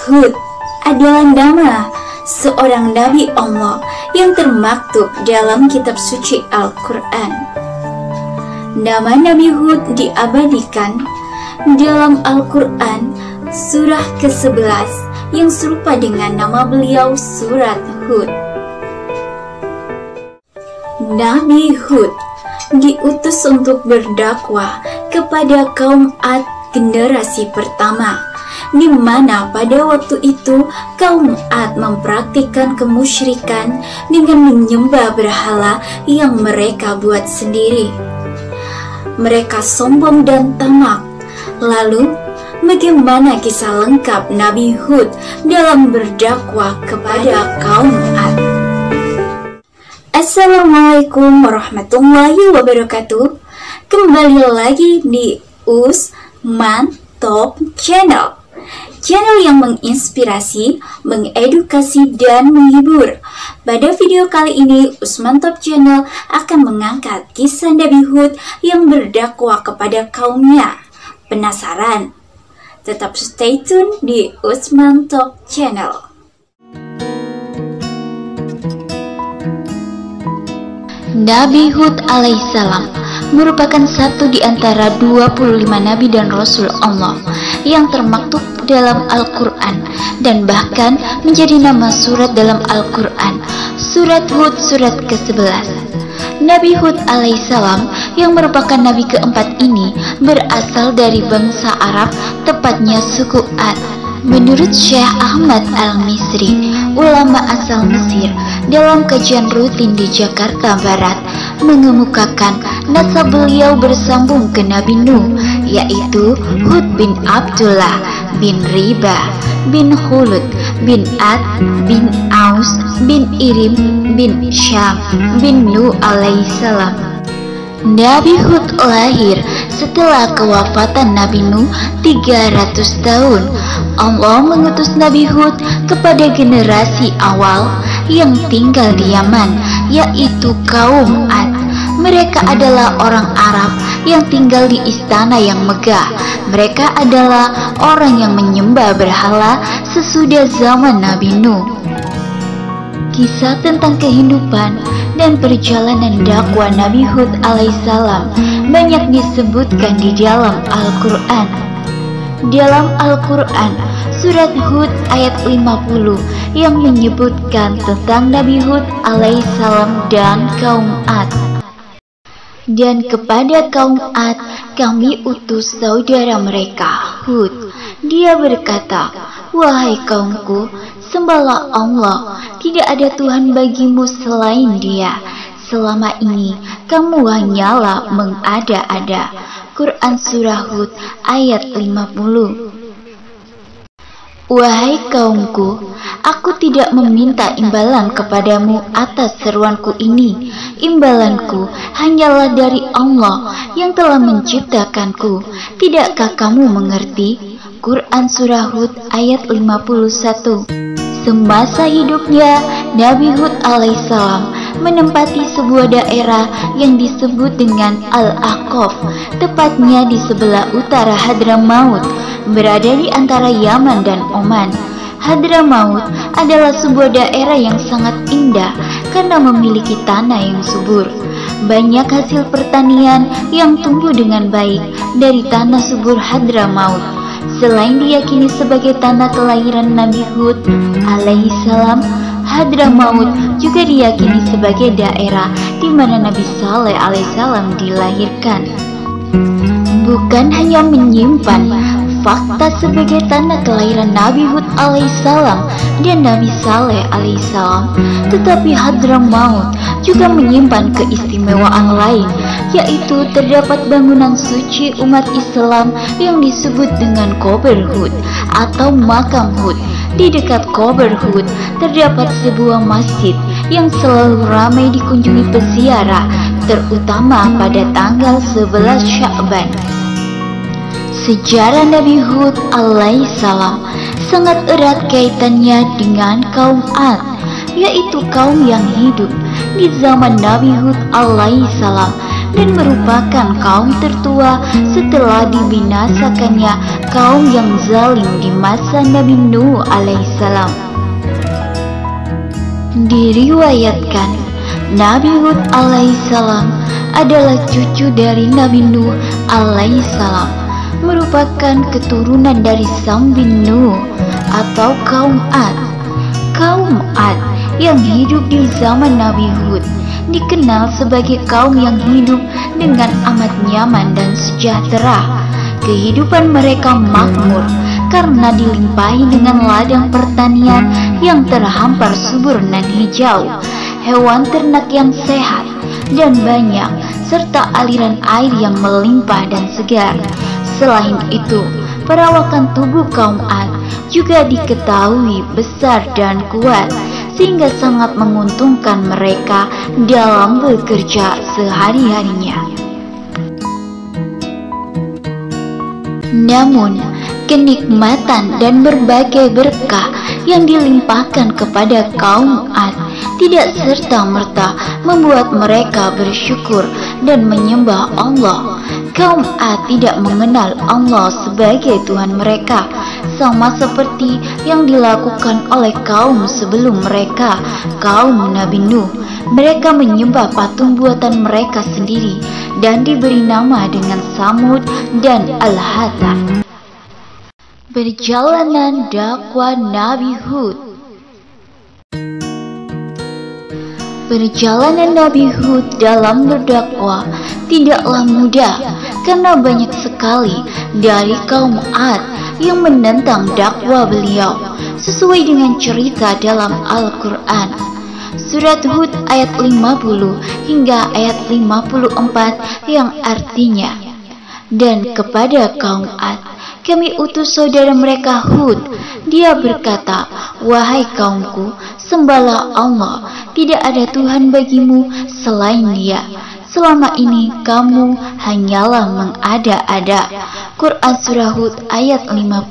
Hud adalah nama seorang Nabi Allah yang termaktub dalam kitab suci Al-Quran. Nama Nabi Hud diabadikan dalam Al-Quran surah ke-11 yang serupa dengan nama beliau, surat Hud. Nabi Hud diutus untuk berdakwah kepada kaum Ad generasi pertama, di mana pada waktu itu kaum Ad mempraktikkan kemusyrikan dengan menyembah berhala yang mereka buat sendiri. Mereka sombong dan tamak. Lalu, bagaimana kisah lengkap Nabi Hud dalam berdakwah kepada kaum Ad? Assalamualaikum warahmatullahi wabarakatuh. Kembali lagi di Usman Top Channel, channel yang menginspirasi, mengedukasi, dan menghibur. Pada video kali ini, Usman Top Channel akan mengangkat kisah Nabi Hud yang berdakwah kepada kaumnya. Penasaran? Tetap stay tune di Usman Top Channel. Nabi Hud alaihissalam merupakan satu di antara 25 nabi dan rasul Allah yang termaktub dalam Al-Quran dan bahkan menjadi nama surat dalam Al-Quran, surat Hud surat ke-11. Nabi Hud alaihissalam yang merupakan nabi keempat ini berasal dari bangsa Arab, tepatnya suku Ad. Menurut Syekh Ahmad Al-Misri, ulama asal Mesir, dalam kajian rutin di Jakarta Barat, mengemukakan nasab beliau bersambung ke Nabi Nuh, yaitu Hud bin Abdullah bin Riba bin Hulud bin Ad bin Aus bin Irim bin Syam bin Nuh alaihissalam. Nabi Hud lahir setelah kewafatan Nabi Nuh 300 tahun. Allah mengutus Nabi Hud kepada generasi awal yang tinggal di Yaman, yaitu kaum Ad. Mereka adalah orang Arab yang tinggal di istana yang megah. Mereka adalah orang yang menyembah berhala sesudah zaman Nabi Nuh. Kisah tentang kehidupan dan perjalanan dakwah Nabi Hud alaihissalam banyak disebutkan di dalam Al-Quran. Dalam Al-Quran, surat Hud ayat 50 yang menyebutkan tentang Nabi Hud alaihissalam dan kaum Ad. Dan kepada kaum Ad kami utus saudara mereka, Hud. Dia berkata, "Wahai kaumku, sembahlah Allah, tidak ada Tuhan bagimu selain Dia. Selama ini kamu hanyalah mengada-ada." Quran Surah Hud ayat 50. Wahai kaumku, aku tidak meminta imbalan kepadamu atas seruanku ini. Imbalanku hanyalah dari Allah yang telah menciptakanku. Tidakkah kamu mengerti? Quran Surah Hud ayat 51. Semasa hidupnya, Nabi Hud alaihissalam menempati sebuah daerah yang disebut dengan Al-Ahqaf, tepatnya di sebelah utara Hadramaut, berada di antara Yaman dan Oman. Hadramaut adalah sebuah daerah yang sangat indah karena memiliki tanah yang subur. Banyak hasil pertanian yang tumbuh dengan baik dari tanah subur Hadramaut. Selain diyakini sebagai tanah kelahiran Nabi Hud alaihissalam, Hadramaut juga diyakini sebagai daerah di mana Nabi Saleh alaihissalam dilahirkan. Bukan hanya menyimpan fakta sebagai tanah kelahiran Nabi Hud alaihissalam dan Nabi Saleh alaihissalam, tetapi Hadramaut juga menyimpan keistimewaan lain, yaitu terdapat bangunan suci umat Islam yang disebut dengan Qabr Hud atau makam Hud. Di dekat Qabr Hud terdapat sebuah masjid yang selalu ramai dikunjungi peziarah, terutama pada tanggal 11 Sya'ban. Sejarah Nabi Hud alaihissalam sangat erat kaitannya dengan kaum Ad, yaitu kaum yang hidup di zaman Nabi Hud alaihissalam. dan merupakan kaum tertua setelah dibinasakannya kaum yang zalim di masa Nabi Nuh alaihissalam. Diriwayatkan Nabi Hud alaihissalam adalah cucu dari Nabi Nuh alaihissalam, merupakan keturunan dari Sam bin Nuh atau kaum Ad. Kaum Ad yang hidup di zaman Nabi Hud dikenal sebagai kaum yang hidup dengan amat nyaman dan sejahtera. Kehidupan mereka makmur karena dilimpahi dengan ladang pertanian yang terhampar subur dan hijau, hewan ternak yang sehat dan banyak, serta aliran air yang melimpah dan segar. Selain itu, perawakan tubuh kaum Ad juga diketahui besar dan kuat, sehingga sangat menguntungkan mereka dalam bekerja sehari-harinya. Namun, kenikmatan dan berbagai berkah yang dilimpahkan kepada kaum Ad tidak serta-merta membuat mereka bersyukur dan menyembah Allah. Kaum Ad tidak mengenal Allah sebagai Tuhan mereka, sama seperti yang dilakukan oleh kaum sebelum mereka, kaum Nabi Nuh. Mereka menyembah patung buatan mereka sendiri dan diberi nama dengan Samud dan Al-Hatta. Perjalanan dakwah Nabi Hud. Perjalanan Nabi Hud dalam berdakwah tidaklah mudah, karena banyak sekali dari kaum Ad yang menentang dakwah beliau, sesuai dengan cerita dalam Al-Quran. Surat Hud ayat 50 hingga ayat 54 yang artinya, dan kepada kaum Ad kami utus saudara mereka Hud. Dia berkata, wahai kaumku, sembahlah Allah, tidak ada Tuhan bagimu selain Dia. Selama ini kamu hanyalah mengada-ada. Quran Surah Hud ayat 50.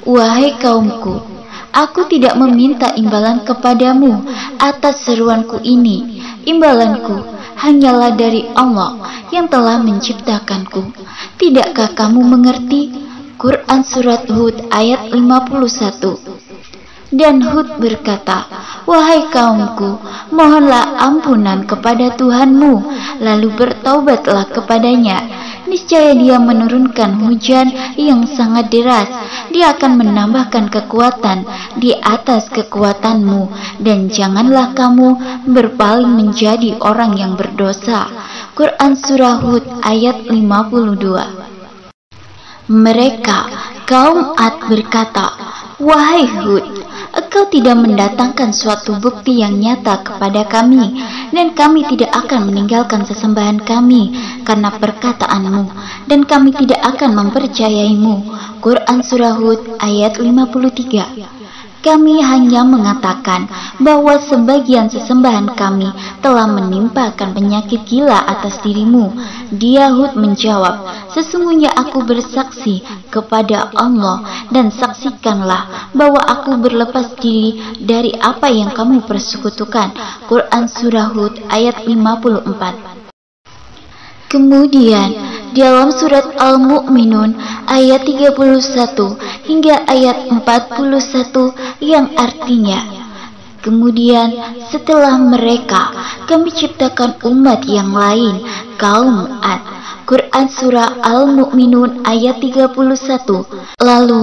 Wahai kaumku, aku tidak meminta imbalan kepadamu atas seruanku ini. Imbalanku hanyalah dari Allah yang telah menciptakanku. Tidakkah kamu mengerti? Quran Surat Hud ayat 51. Dan Hud berkata, wahai kaumku, mohonlah ampunan kepada Tuhanmu, lalu bertaubatlah kepadanya. Niscaya Dia menurunkan hujan yang sangat deras. Dia akan menambahkan kekuatan di atas kekuatanmu, dan janganlah kamu berpaling menjadi orang yang berdosa. Quran Surah Hud ayat 52. Mereka, kaum Ad berkata, wahai Hud, engkau tidak mendatangkan suatu bukti yang nyata kepada kami, dan kami tidak akan meninggalkan sesembahan kami karena perkataanmu, dan kami tidak akan mempercayaimu. Quran Surah Hud ayat 53. Kami hanya mengatakan bahwa sebagian sesembahan kami telah menimpakan penyakit gila atas dirimu. Dia Hud menjawab, sesungguhnya aku bersaksi kepada Allah, dan saksikanlah bahwa aku berlepas diri dari apa yang kamu persekutukan. Quran Surah Hud ayat 54. Kemudian dalam surat Al-Mu'minun ayat 31 hingga ayat 41 yang artinya, kemudian setelah mereka kami ciptakan umat yang lain, kaum Ad. Quran Surah Al-Mu'minun ayat 31. Lalu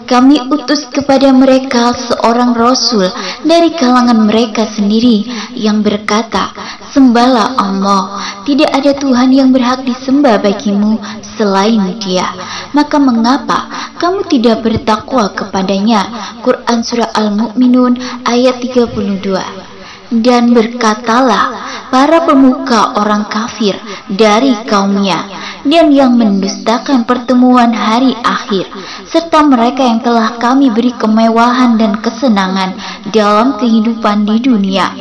kami utus kepada mereka seorang Rasul dari kalangan mereka sendiri yang berkata, sembahlah Allah, tidak ada Tuhan yang berhak disembah bagimu selain Dia. Maka mengapa kamu tidak bertakwa kepadanya? Quran Surah Al-Mu'minun ayat 32. Dan berkatalah para pemuka orang kafir dari kaumnya, dan yang mendustakan pertemuan hari akhir, serta mereka yang telah kami beri kemewahan dan kesenangan dalam kehidupan di dunia.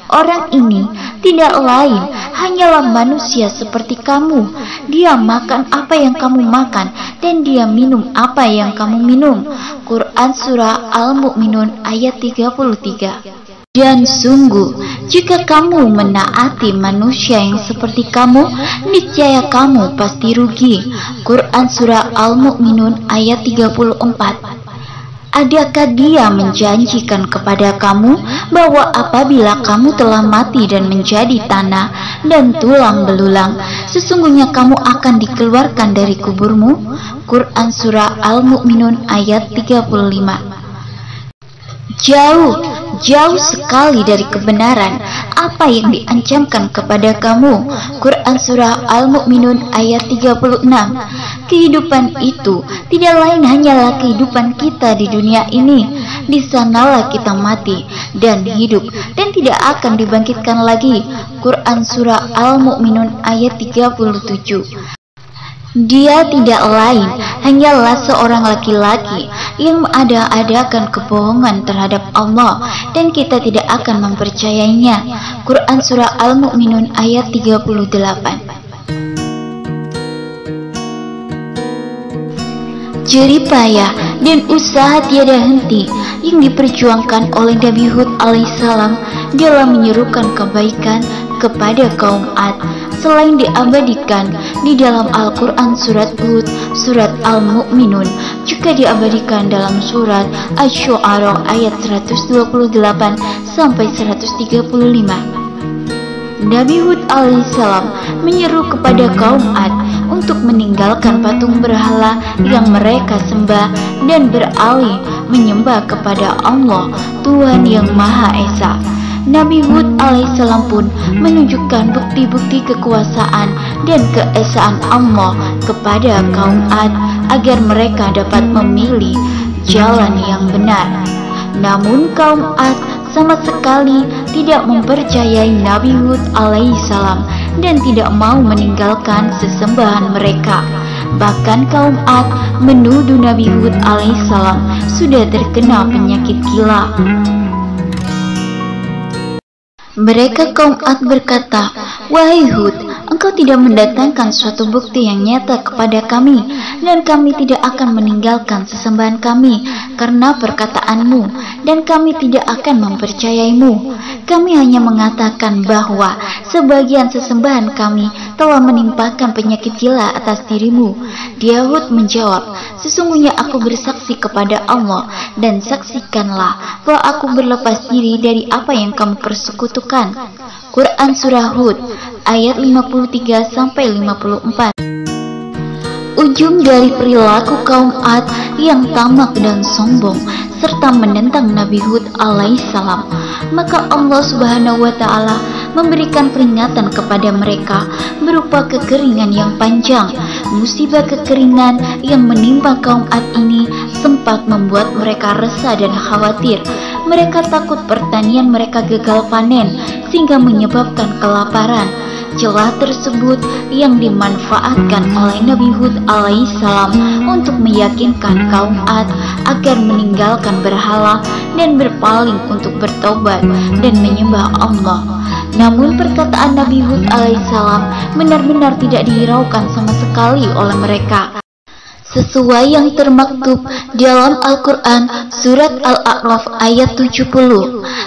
Orang ini tidak lain hanyalah manusia seperti kamu. Dia makan apa yang kamu makan, dan dia minum apa yang kamu minum. Quran Surah Al-Mu'minun ayat 33. Dan sungguh, jika kamu menaati manusia yang seperti kamu, niscaya kamu pasti rugi. Quran Surah Al-Mu'minun ayat 34. Adakah dia menjanjikan kepada kamu bahwa apabila kamu telah mati dan menjadi tanah dan tulang belulang, sesungguhnya kamu akan dikeluarkan dari kuburmu? Quran Surah Al-Mu'minun ayat 35. Jauh sekali dari kebenaran apa yang diancamkan kepada kamu. Quran Surah Al-Mu'minun ayat 36. Kehidupan itu tidak lain hanyalah kehidupan kita di dunia ini. Di sanalah kita mati dan hidup dan tidak akan dibangkitkan lagi. Quran Surah Al-Mu'minun ayat 37. Dia tidak lain hanyalah seorang laki-laki yang mengada-adakan kebohongan terhadap Allah dan kita tidak akan mempercayainya. Quran Surah Al-Mu'minun ayat 38. Jerih payah dan usaha tiada henti yang diperjuangkan oleh Nabi Hud alaihissalam dalam menyerukan kebaikan kepada kaum Ad selain diabadikan di dalam Al-Quran surat Hud, surat Al-Mu'minun, juga diabadikan dalam surat Asy-Syu'ara ayat 128 sampai 135. Nabi Hud alaihissalam menyeru kepada kaum Ad untuk meninggalkan patung berhala yang mereka sembah dan beralih menyembah kepada Allah, Tuhan yang Maha Esa. Nabi Hud alaihissalam pun menunjukkan bukti-bukti kekuasaan dan keesaan Allah kepada kaum Ad agar mereka dapat memilih jalan yang benar. Namun kaum Ad sama sekali tidak mempercayai Nabi Hud alaihissalam dan tidak mau meninggalkan sesembahan mereka. Bahkan kaum Ad menuduh Nabi Hud alaihissalam sudah terkena penyakit gila. Mereka kaum Ad berkata, "Wahai Hud, engkau tidak mendatangkan suatu bukti yang nyata kepada kami, dan kami tidak akan meninggalkan sesembahan kami karena perkataanmu, dan kami tidak akan mempercayaimu. Kami hanya mengatakan bahwa sebagian sesembahan kami telah menimpakan penyakit gila atas dirimu." Dia Hud menjawab, "Sesungguhnya aku bersaksi kepada Allah, dan saksikanlah bahwa aku berlepas diri dari apa yang kamu persekutukan." Quran Surah Hud ayat 53 sampai 54. Ujung dari perilaku kaum Ad yang tamak dan sombong serta menentang Nabi Hud alaihissalam, maka Allah Subhanahu wa Ta'ala memberikan peringatan kepada mereka berupa kekeringan yang panjang. Musibah kekeringan yang menimpa kaum Ad ini sempat membuat mereka resah dan khawatir. Mereka takut pertanian mereka gagal panen sehingga menyebabkan kelaparan. Celah tersebut yang dimanfaatkan oleh Nabi Hud alaihissalam untuk meyakinkan kaum Ad agar meninggalkan berhala dan berpaling untuk bertobat dan menyembah Allah. Namun perkataan Nabi Hud alaihissalam benar-benar tidak dihiraukan sama sekali oleh mereka. Sesuai yang termaktub dalam Al-Quran surat Al-A'raf ayat 70,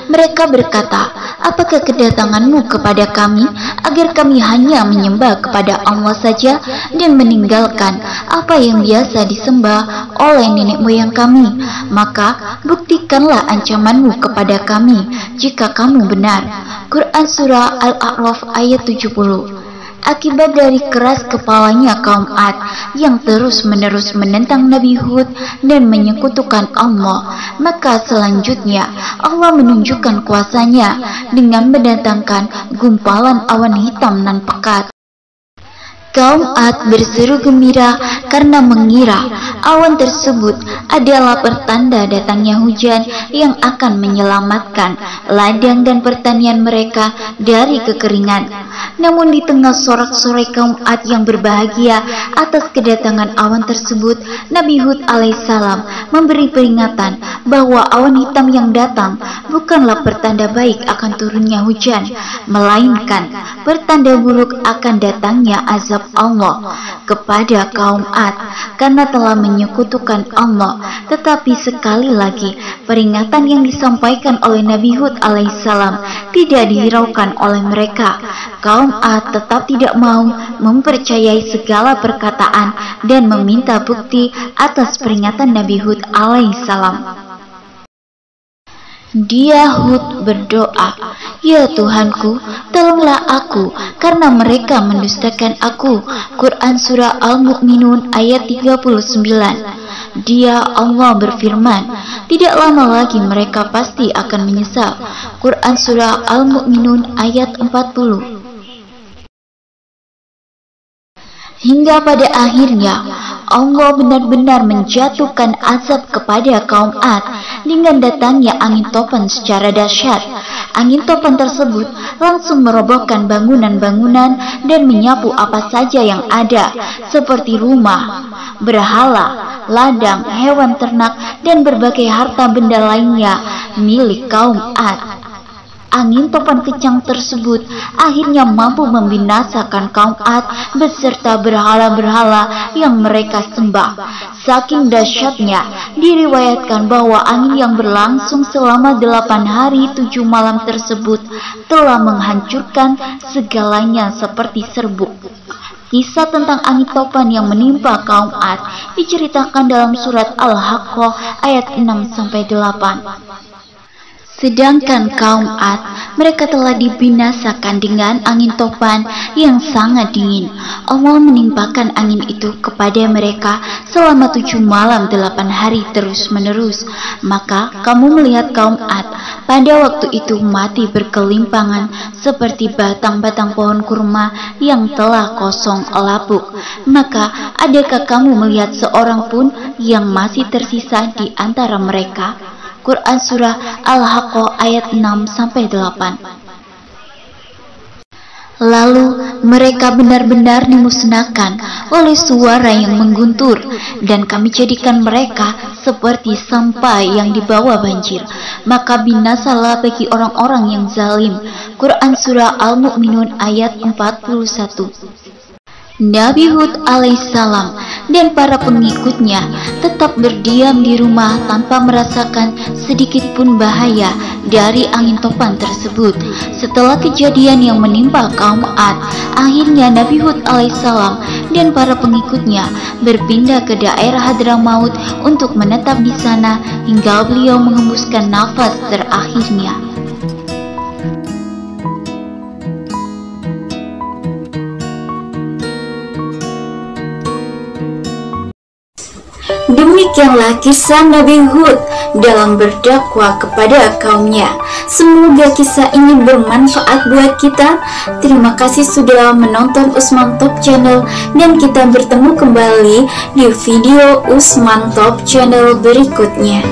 mereka berkata, "Apakah kedatanganmu kepada kami agar kami hanya menyembah kepada Allah saja dan meninggalkan apa yang biasa disembah oleh nenek moyang kami? Maka buktikanlah ancamanmu kepada kami jika kamu benar." Quran Surah Al-A'raf ayat 70. Akibat dari keras kepalanya kaum Ad yang terus-menerus menentang Nabi Hud dan menyekutukan Allah, maka selanjutnya Allah menunjukkan kuasanya dengan mendatangkan gumpalan awan hitam nan pekat. Kaum Ad berseru gembira karena mengira awan tersebut adalah pertanda datangnya hujan yang akan menyelamatkan ladang dan pertanian mereka dari kekeringan. Namun di tengah sorak-sorai kaum Ad yang berbahagia atas kedatangan awan tersebut, Nabi Hud alaihissalam memberi peringatan bahwa awan hitam yang datang bukanlah pertanda baik akan turunnya hujan, melainkan pertanda buruk akan datangnya azab Allah kepada kaum Ad karena telah menyekutukan Allah Allah. Tetapi sekali lagi, peringatan yang disampaikan oleh Nabi Hud alaihissalam tidak dihiraukan oleh mereka. Kaum Ad tetap tidak mau mempercayai segala perkataan dan meminta bukti atas peringatan Nabi Hud alaihissalam. Dia Hud berdoa, "Ya Tuhanku, tolonglah aku karena mereka mendustakan aku." Quran Surah Al-Mu'minun ayat 39. Dia Allah berfirman, "Tidak lama lagi mereka pasti akan menyesal." Quran Surah Al-Mu'minun ayat 40. Hingga pada akhirnya Allah benar-benar menjatuhkan azab kepada kaum Ad dengan datangnya angin topan secara dahsyat. Angin topan tersebut langsung merobohkan bangunan-bangunan dan menyapu apa saja yang ada, seperti rumah, berhala, ladang, hewan ternak, dan berbagai harta benda lainnya milik kaum Ad. Angin topan kencang tersebut akhirnya mampu membinasakan kaum Ad beserta berhala-berhala yang mereka sembah. Saking dahsyatnya, diriwayatkan bahwa angin yang berlangsung selama 8 hari 7 malam tersebut telah menghancurkan segalanya seperti serbuk. Kisah tentang angin topan yang menimpa kaum Ad diceritakan dalam surat Al-Haqqah ayat 6-8. Sedangkan kaum Ad, mereka telah dibinasakan dengan angin topan yang sangat dingin. Allah menimpakan angin itu kepada mereka selama 7 malam 8 hari terus-menerus. Maka kamu melihat kaum Ad pada waktu itu mati berkelimpangan seperti batang-batang pohon kurma yang telah kosong lapuk. Maka adakah kamu melihat seorang pun yang masih tersisa di antara mereka? Quran Surah Al-Haqqah ayat 6-8. Lalu mereka benar-benar dimusnahkan oleh suara yang mengguntur, dan kami jadikan mereka seperti sampah yang dibawa banjir. Maka binasalah bagi orang-orang yang zalim. Quran Surah Al-Mu'minun ayat 41. Nabi Hud alaihissalam dan para pengikutnya tetap berdiam di rumah tanpa merasakan sedikit pun bahaya dari angin topan tersebut. Setelah kejadian yang menimpa kaum Ad, akhirnya Nabi Hud alaihissalam dan para pengikutnya berpindah ke daerah Hadramaut untuk menetap di sana hingga beliau menghembuskan nafas terakhirnya. Demikianlah kisah Nabi Hud dalam berdakwah kepada kaumnya. Semoga kisah ini bermanfaat buat kita. Terima kasih sudah menonton Usman Top Channel, dan kita bertemu kembali di video Usman Top Channel berikutnya.